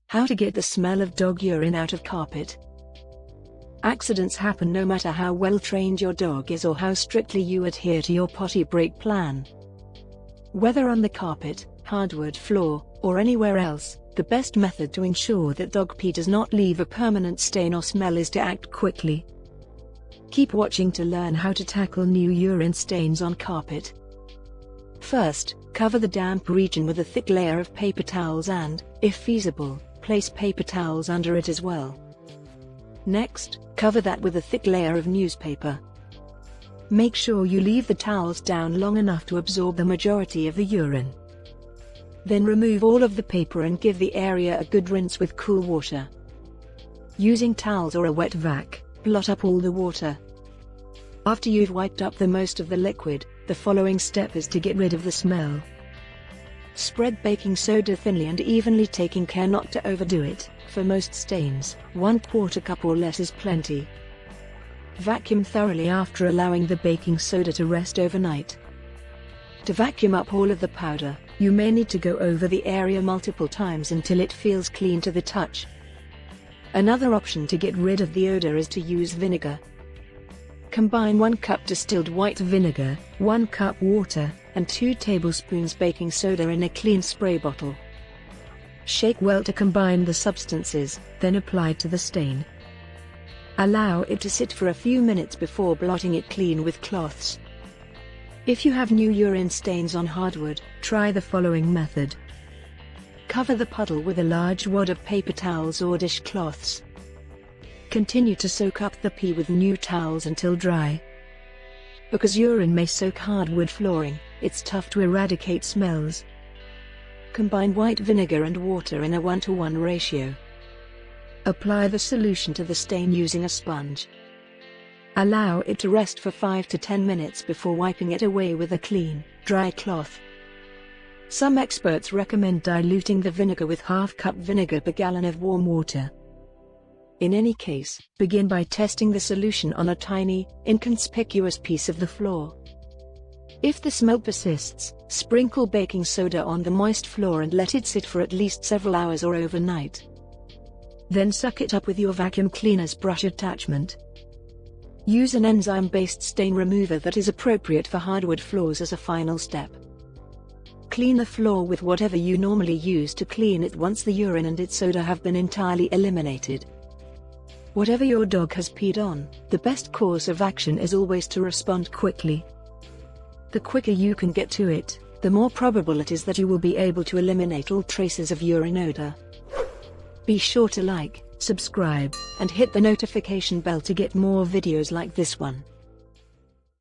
How to get the smell of dog urine out of carpet. Accidents happen no matter how well trained your dog is or how strictly you adhere to your potty break plan. Whether on the carpet, hardwood floor, or anywhere else, the best method to ensure that dog pee does not leave a permanent stain or smell is to act quickly. Keep watching to learn how to tackle new urine stains on carpet. First, cover the damp region with a thick layer of paper towels and, if feasible, place paper towels under it as well. Next, cover that with a thick layer of newspaper. Make sure you leave the towels down long enough to absorb the majority of the urine. Then remove all of the paper and give the area a good rinse with cool water. Using towels or a wet vac, blot up all the water. After you've wiped up the most of the liquid, the following step is to get rid of the smell. Spread baking soda thinly and evenly, taking care not to overdo it. For most stains, 1/4 cup or less is plenty. Vacuum thoroughly after allowing the baking soda to rest overnight. To vacuum up all of the powder, you may need to go over the area multiple times until it feels clean to the touch. Another option to get rid of the odor is to use vinegar. Combine 1 cup distilled white vinegar, 1 cup water, and 2 tablespoons baking soda in a clean spray bottle. Shake well to combine the substances, then apply to the stain. Allow it to sit for a few minutes before blotting it clean with cloths. If you have new urine stains on hardwood, try the following method. Cover the puddle with a large wad of paper towels or dishcloths. Continue to soak up the pee with new towels until dry. Because urine may soak hardwood flooring, it's tough to eradicate smells. Combine white vinegar and water in a 1:1 ratio. Apply the solution to the stain using a sponge. Allow it to rest for 5 to 10 minutes before wiping it away with a clean, dry cloth. Some experts recommend diluting the vinegar with 1/2 cup vinegar per gallon of warm water. In any case, begin by testing the solution on a tiny, inconspicuous piece of the floor. If the smell persists, sprinkle baking soda on the moist floor and let it sit for at least several hours or overnight. Then suck it up with your vacuum cleaner's brush attachment. Use an enzyme-based stain remover that is appropriate for hardwood floors as a final step. Clean the floor with whatever you normally use to clean it once the urine and its soda have been entirely eliminated. Whatever your dog has peed on, the best course of action is always to respond quickly. The quicker you can get to it, the more probable it is that you will be able to eliminate all traces of urine odor. Be sure to like, subscribe, and hit the notification bell to get more videos like this one.